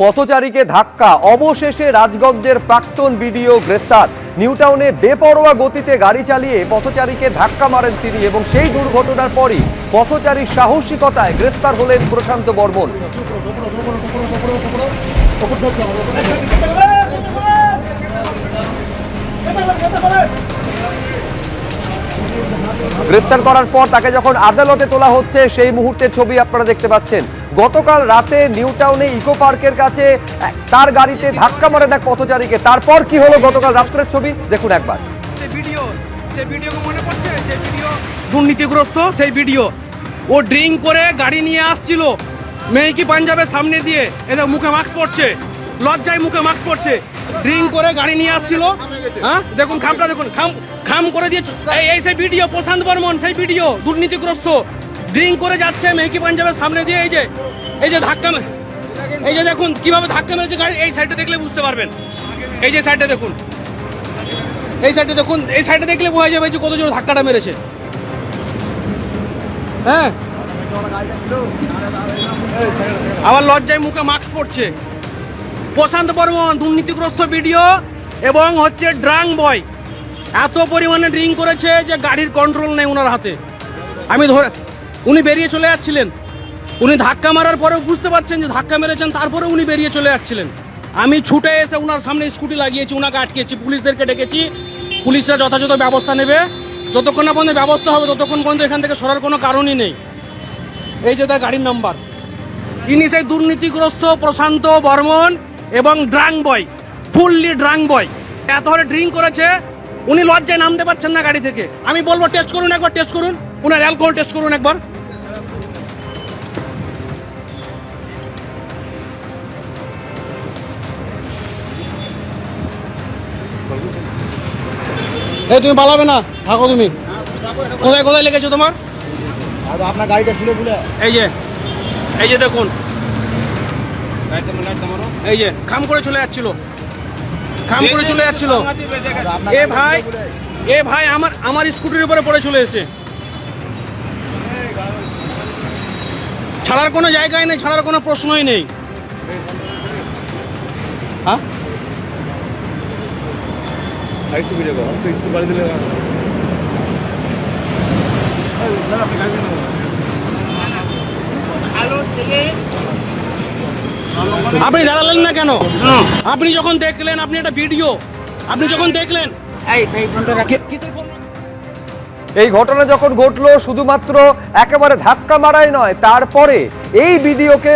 পথচারীকে ধাক্কা, অবশেষে রাজগঞ্জের প্রাক্তন বিডিও গ্রেফতার। নিউটাউনে বেপরোয়া গতিতে গাড়ি চালিয়ে পথচারীকে ধাক্কা মারেন তিনি এবং সেই দুর্ঘটনার পরই পথচারীর সাহসিকতায় গ্রেফতার হলেন প্রশান্ত বর্মন। গ্রেফতার করার পর তাকে যখন আদালতে তোলা হচ্ছে সেই মুহূর্তের ছবি আপনারা দেখতে পাচ্ছেন। গতকাল রাতে নিউটাউনে ইকো পার্কের কাছে তার গাড়িতে ধাক্কা মারেন এক পথচারীকে। তারপর কি হলো গতকাল রাত্রের ছবি দেখুন একবার। সেই ভিডিও মনে পড়ছে, যে ভিডিও দুর্নীতিগ্রস্ত সেই ভিডিও। ও ড্রিঙ্ক করে গাড়ি নিয়ে আসছিল মেহকি পাঞ্জাবের সামনে দিয়ে, এদের মুখে মাস্ক পড়ছে, লজ্জায় মুখে মাস্ক পড়ছে, ড্রিঙ্ক করে গাড়ি নিয়ে আসছিল। হ্যাঁ দেখুন খামটা দেখুন, খাম করে দিয়ে এই সেই ভিডিও, প্রশান্ত বর্মন সেই ভিডিও, দুর্নীতিগ্রস্ত ড্রিঙ্ক করে যাচ্ছে মেহকি পাঞ্জাবের সামনে দিয়ে। এই যে ধাক্কা, এই যে দেখুন কিভাবে ধাক্কা মেরেছে গাড়ি। এই সাইডে দেখলে বুঝতে পারবেন, এই যে সাইডে দেখুন, এই সাইডে দেখুন, এই সাইডে দেখলে বোঝা যাবে যে কত জোর ধাক্কাটা মেরেছে। হ্যাঁ আবার লজ্জায় মুখে মাস্ক পড়ছে। প্রশান্ত বর্মন দুর্নীতিগ্রস্ত ভিডিও এবং হচ্ছে ড্রাং বয়, এত পরিমাণে ড্রিঙ্ক করেছে যে গাড়ির কন্ট্রোল নেই ওনার হাতে। আমি ধরে উনি বেরিয়ে চলে যাচ্ছিলেন, উনি ধাক্কা মারার পরেও বুঝতে পারছেন যে ধাক্কা মেরেছেন, তারপরে উনি বেরিয়ে চলে যাচ্ছিলেন। আমি ছুটে এসে ওনার সামনে স্কুটি লাগিয়েছি, ওনাকে আটকেছি, পুলিশদেরকে ডেকেছি। পুলিশরা যথাযথ ব্যবস্থা নেবে, যতক্ষণ না পর্যন্ত ব্যবস্থা হবে ততক্ষণ পর্যন্ত এখান থেকে সরার কোনো কারণই নেই। এই যে তার গাড়ির নাম্বার, ইনি সেই দুর্নীতিগ্রস্ত প্রশান্ত বর্মন এবং ড্রাং বয়, ফুললি ড্রাং বয়। এত হারে ড্রিঙ্ক করেছে, উনি লজ্জায় নামতে পারছেন না গাড়ি থেকে। আমি বলবো টেস্ট করুন একবার, টেস্ট করুন, উনার অ্যালকোহল টেস্ট করুন একবার। এই তুমি পালাবে না, থাকো তুমি। কোথায় কোথায় লেগেছো তোমার? আপনার গাড়িটা খুলে এই যে দেখুন, এই যে খাম করে চলে যাচ্ছিল, খাম করে চলে যাচ্ছিল। এ ভাই আমার স্কুটির উপরে পড়ে চলে এসে, ছাড়ার কোনো জায়গায় নেই, ছাড়ার কোনো প্রশ্নই নেই। হ্যাঁ সাইড থেকে যাবো, তো স্কুল বাড়ি দিলে আপনি দাঁড়ালেন না কেন? আপনি যখন দেখলেন, আপনি একটা ভিডিও, আপনি যখন দেখলেন এই ঘটনা যখন ঘটলো শুধুমাত্র একেবারে ধাক্কা মারাই নয়, তারপরে এই ভিডিওকে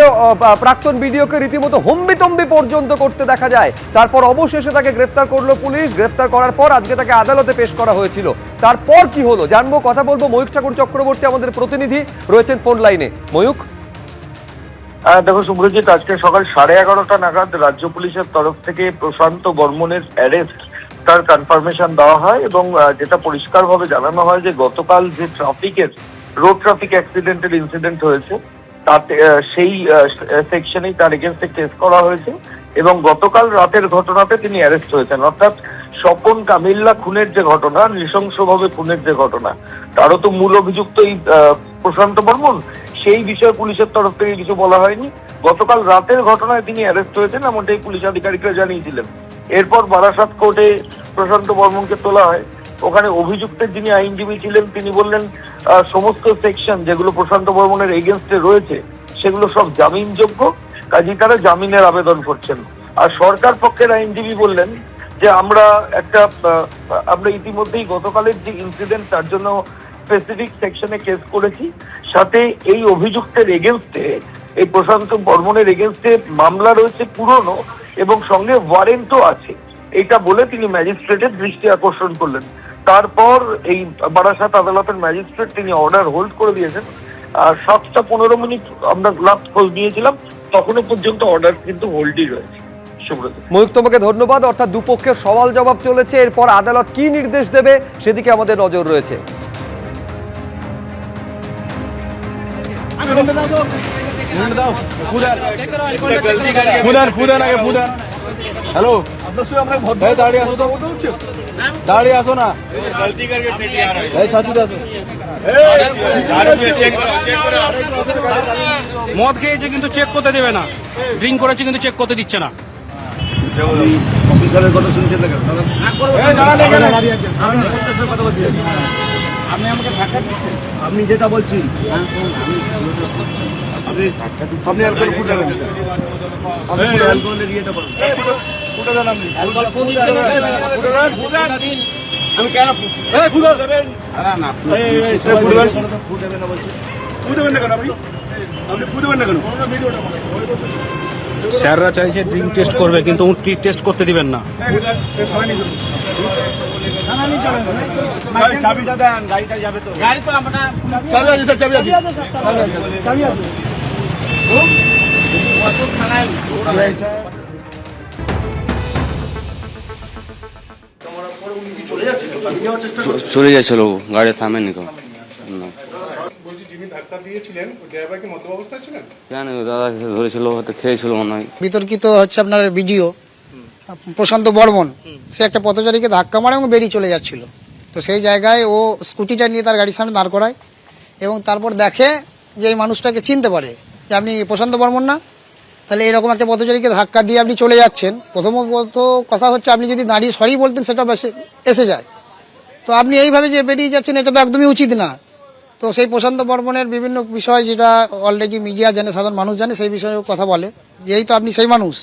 প্রাক্তন ভিডিওকে রীতিমতো হম্বিতম্বি পর্যন্ত করতে দেখা যায়। তারপর অবশেষে তাকে গ্রেফতার করলো পুলিশ। গ্রেফতার করার পর আজকে তাকে আদালতে পেশ করা হয়েছিল। তারপর কি হলো জানবো, কথা বলবো। ময়ূক ঠাকুর চক্রবর্তী আমাদের প্রতিনিধি রয়েছেন ফোন লাইনে। ময়ূক, দেখো শুভ্রজিৎ, আজকে সকাল 11:30 নাগাদ রাজ্য পুলিশের তরফ থেকে প্রশান্ত বর্মনের অ্যারেস্ট তার কনফার্মেশন দেওয়া হয় এবং যেটা পরিষ্কারভাবে জানানো হয় যে গতকাল যে রোড ট্রাফিক অ্যাক্সিডেন্টের ইনসিডেন্ট হয়েছে তাতে সেই সেকশনেই তার এগেনস্টে কেস করা হয়েছে এবং গতকাল রাতের ঘটনাতে তিনি অ্যারেস্ট হয়েছেন। অর্থাৎ স্বপন কামিল্লা খুনের যে ঘটনা, নৃশংসভাবে খুনের যে ঘটনা, তারও তো মূল অভিযুক্ত এই প্রশান্ত বর্মন। সেই বিষয়ে পুলিশের তরফ থেকে কিছু বলা হয়নি। গতকাল রাতের ঘটনায় তিনি অ্যারেস্ট হয়েছেন এমনটাই পুলিশ আধিকারিকরা জানিয়েছিলেন। এরপর বারাসাত কোর্টে প্রশান্ত বর্মনকে তোলা হয়। ওখানে অভিযুক্তের যিনি আইনজীবী ছিলেন তিনি বললেন সমস্ত সেকশন যেগুলো প্রশান্ত বর্মনের এগেনস্টে রয়েছে সেগুলো সব জামিনযোগ্য, কাজেই তারা জামিনের আবেদন করছেন। আর সরকার পক্ষের আইনজীবী বললেন যে আমরা ইতিমধ্যেই গতকালের যে ইনসিডেন্ট তার জন্য স্পেসিফিক সেকশনে কেস করেছি, সাথে এই অভিযুক্তের এগেনস্টে, এই প্রশান্ত বর্মনের এগেনস্টে মামলা রয়েছে পুরনো এবং সঙ্গে ওয়ারেন্টও আছে। এটা বলে তিনি ম্যাজিস্ট্রেটের দৃষ্টি আকর্ষণ করলেন। তারপর এই বারাসাত আদালতের ম্যাজিস্ট্রেট তিনি অর্ডার হোল্ড করে দিয়েছেন। আর 7:15 আমরা লাস্ট খোঁজ নিয়েছিলাম, তখনও পর্যন্ত অর্ডার কিন্তু হোল্ডই রয়েছে। ময়ূক, তোমাকে ধন্যবাদ। অর্থাৎ দুপক্ষের সওয়াল জবাব চলেছে, এরপর আদালত কি নির্দেশ দেবে সেদিকে আমাদের নজর রয়েছে। হ্যালো, দাঁড়িয়ে আসো, দাঁড়িয়ে আসো না, সাথী আসো। মদ খেয়েছে কিন্তু চেক করতে দেবে না, ড্রিঙ্ক করেছে কিন্তু চেক করতে দিচ্ছে না। অফিসারের কথা শুনছেন না কেন? আপনি আমাকে ধাক্কা দিচ্ছেন। আপনি যেটা বলছি আপনি অ্যালকোহল ফুটাবেন, আপনি অ্যালকোহলের ইয়েটা করুন, ফুটা দেন আপনি। আমি কেন ফুটা দেবেন? ফুটাবেন না বলছি, ফুটাবেন না কেন? আপনি আপনি ফুটাবেন না কেন? স্যাররা চাইছে ড্রিঙ্ক টেস্ট করবে কিন্তু টেস্ট করতে দিবেন না। চাবিটা দেন, গাড়িটা যাবে তো। গাড়ি তো আমরা চাবি আছে, চাবি আছে, চাবি আছে। চলে যাচ্ছিল, গাড়ি থামেনি কেউ। বলছি যিনি ধাক্কা দিয়েছিলেন ওই ড্রাইভার কি মদ্যপ অবস্থায় ছিলেন? জানি দাদা ধরেছিল, হয়তো খেয়েছিল মনে হয়। বিতর্কিত হচ্ছে আপনার ভিডিও, প্রশান্ত বর্মন সে একটা পথচারীকে ধাক্কা মারে এবং বেরিয়ে চলে যাচ্ছিল। তো সেই জায়গায় ও স্কুটিটা নিয়ে তার গাড়ির সামনে দাঁড় করায় এবং তারপর দেখে যে এই মানুষটাকে চিনতে পারে যে আপনি প্রশান্ত বর্মন না, তাহলে এরকম একটা পথচারীকে ধাক্কা দিয়ে আপনি চলে যাচ্ছেন। প্রথমত কথা হচ্ছে আপনি যদি দাঁড়িয়ে সরি বলতেন সেটা এসে যায়, তো আপনি এইভাবে যে বেরিয়ে যাচ্ছেন এটা তো একদমই উচিত না। তো সেই প্রশান্ত বর্মনের বিভিন্ন বিষয় যেটা অলরেডি মিডিয়া জানে, সাধারণ মানুষ জানে, সেই বিষয়ে কথা বলে যে এই তো আপনি সেই মানুষ,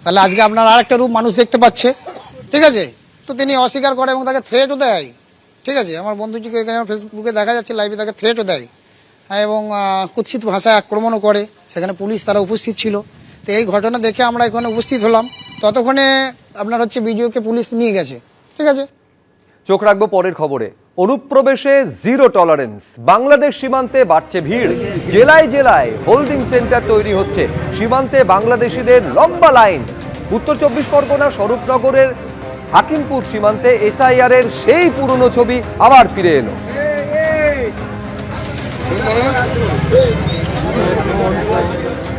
তাহলে আজকে আপনার আর একটা রূপ মানুষ দেখতে পাচ্ছে, ঠিক আছে। তো তিনি অস্বীকার করে এবং তাকে থ্রেটও দেয়, ঠিক আছে। আমার বন্ধুটিকে এখানে ফেসবুকে দেখা যাচ্ছে লাইভে, তাকে থ্রেটও দেয় এবং কুৎসিত ভাষায় আক্রমণও করে। সেখানে পুলিশ তারা উপস্থিত ছিল। তো এই ঘটনা দেখে আমরা এখানে উপস্থিত হলাম, ততক্ষণে আপনার হচ্ছে ভিডিওকে পুলিশ নিয়ে গেছে, ঠিক আছে। চোখ রাখবো পরের খবরে। অনুপ্রবেশে জিরো টলারেন্স, বাংলাদেশ সীমান্তে বাড়ছে ভিড়, জেলায় জেলায় হোল্ডিং সেন্টার তৈরি হচ্ছে, সীমান্তে বাংলাদেশিদের লম্বা লাইন। উত্তর 24 পরগনা স্বরূপনগরের হাকিমপুর সীমান্তে এসআইআর এর সেই পুরনো ছবি আবার ফিরে এলো।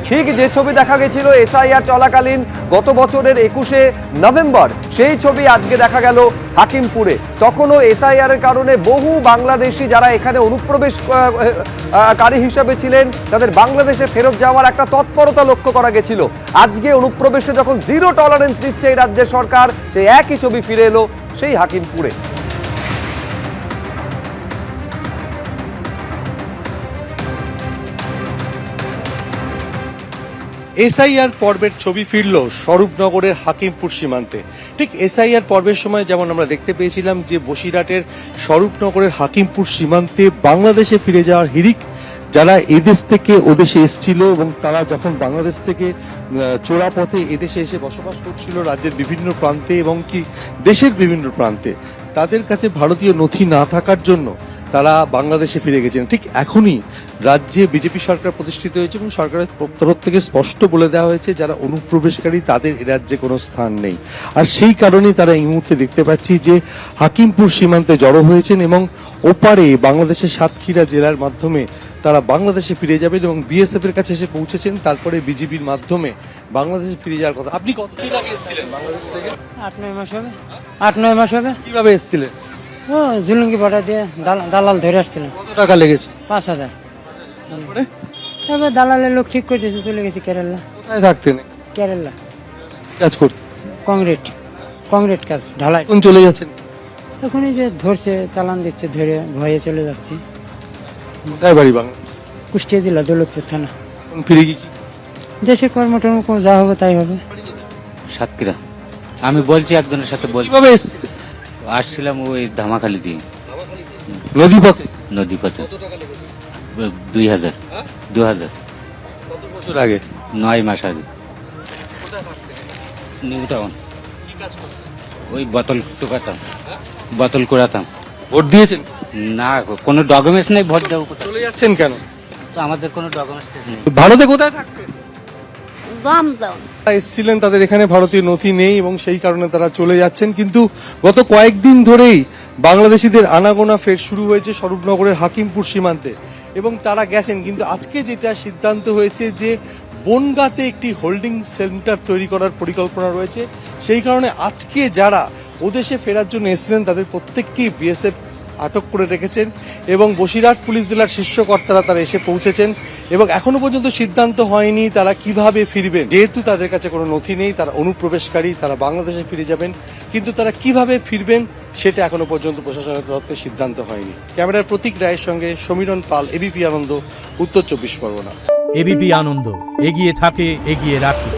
ঠিক যে ছবি দেখা গেছিল এসআইআর চলাকালীন গত বছরের 21শে নভেম্বর, সেই ছবি আজকে দেখা গেল হাকিমপুরে। তখনও এসআইআর এর কারণে বহু বাংলাদেশি যারা এখানে অনুপ্রবেশকারী হিসাবে ছিলেন তাদের বাংলাদেশে ফেরত যাওয়ার একটা তৎপরতা লক্ষ্য করা গেছিল। আজকে অনুপ্রবেশে যখন জিরো টলারেন্স দিচ্ছে এই রাজ্যের সরকার, সেই একই ছবি ফিরে এলো সেই হাকিমপুরে। এসআইআর পর্বের ছবি ফিরল স্বরূপনগরের হাকিমপুর সীমান্তে। ঠিক এসআইআর পর্বের সময় যেমন আমরা দেখতে পেয়েছিলাম যে বসিরহাটের স্বরূপনগরের হাকিমপুর সীমান্তে বাংলাদেশে ফিরে যাওয়ার হিড়িক, যারা এদেশ থেকে ওদেশে এসেছিল এবং তারা যখন বাংলাদেশ থেকে চোরা পথে এদেশে এসে বসবাস করছিল রাজ্যের বিভিন্ন প্রান্তে এবং কি দেশের বিভিন্ন প্রান্তে, তাদের কাছে ভারতীয় নথি না থাকার জন্য তারা বাংলাদেশে ফিরে গেছেন। ঠিক এখনই রাজ্যে বিজেপি সরকার প্রতিষ্ঠিত হয়েছে এবং সরকারের তরফ থেকে স্পষ্ট বলে দেওয়া হয়েছে যারা অনুপ্রবেশকারী তাদের এ রাজ্যে কোনো স্থান নেই। আর সেই কারণেই তারা এই মুহূর্তে দেখতে পাচ্ছি যে হাকিমপুর সীমান্তে জড়ো হয়েছেন এবং ওপারে বাংলাদেশের সাতক্ষীরা জেলার মাধ্যমে তারা বাংলাদেশে ফিরে যাবেন এবং বিএসএফ এর কাছে এসে পৌঁছেছেন, তারপরে বিজিবির মাধ্যমে বাংলাদেশে ফিরে যাওয়ার কথা। আপনি কতদিন আগে এসেছিলেন বাংলাদেশ থেকে? 8-9 মাস হবে। 8-9 মাস হবে। কিভাবে এসেছিলেন? ও জুলুঙ্গি ভাড়া দিয়ে দালাল ধরে আসছিলাম। কত টাকা লেগেছে? 5000। তারপরে তারপর দালালের লোক ঠিক করে দিয়েছে, চলে গেছি কেরালা। কোথায় থাকতেন? কেরালা কাজ করতেন? কংক্রিট কাজ, ঢালাই। কোন চলে যাচ্ছেন? এখন এই যে ধরছে, চালান দিচ্ছে, ধরে ভয়ে চলে যাচ্ছি। কোথায় বাড়ি? বাংলা কুষ্টিয়া জেলা, দৌলতপুর থানা। কোন ফিরে কি দেশে কর্মটর্ম যা হবে তাই হবে। সাতক্ষীরা। আমি বলছি একজনের সাথে বলছি, কিভাবে এসেছিলেন? আসছিলাম ওই ধামাখালি দিয়ে, নদী পথে? নদী পথে। 2000। কত বছর আগে? 9 মাস আগে। New town. ওই বোতল টুকাতাম, বোতল কুড়াতাম। ভোট দিয়েছেন? না, কোনো ডকুমেন্টস নেই, ভোট দেবো কোথায়? চলে যাচ্ছেন কেন? তো আমাদের কোনো ডকুমেন্টস নেই। ভারতে কোথায় থাকতেন? দমদম। এসেছিলেন, তাদের এখানে ভারতীয় নথি নেই এবং সেই কারণে তারা চলে যাচ্ছেন। কিন্তু গত কয়েকদিন ধরেই বাংলাদেশিদের আনাগোনা ফের শুরু হয়েছে স্বরূপনগরের হাকিমপুর সীমান্তে এবং তারা গেছেন। কিন্তু আজকে যেটা সিদ্ধান্ত হয়েছে যে বনগাঁতে একটি হোল্ডিং সেন্টার তৈরি করার পরিকল্পনা রয়েছে, সেই কারণে আজকে যারা ওদেশে ফেরার জন্য এসেছিলেন তাদের প্রত্যেককেই বিএসএফ আটক করে রেখেছেন এবং বসিরহাট পুলিশ জেলার শীর্ষ কর্তারা তারা এসে পৌঁছেছেন এবং এখনো পর্যন্ত সিদ্ধান্ত হয়নি তারা কিভাবে ফিরবেন। যেহেতু তাদের কাছে কোনো নথি নেই, তারা অনুপ্রবেশকারী, তারা বাংলাদেশে ফিরে যাবেন, কিন্তু তারা কিভাবে ফিরবেন সেটা এখনো পর্যন্ত প্রশাসনের তরফে সিদ্ধান্ত হয়নি। ক্যামেরার প্রতীক রায়ের সঙ্গে সমীরণ পাল, এবিপি আনন্দ, উত্তর 24 পরগনা। এবিপি আনন্দ, এগিয়ে থাকে, এগিয়ে রাখে।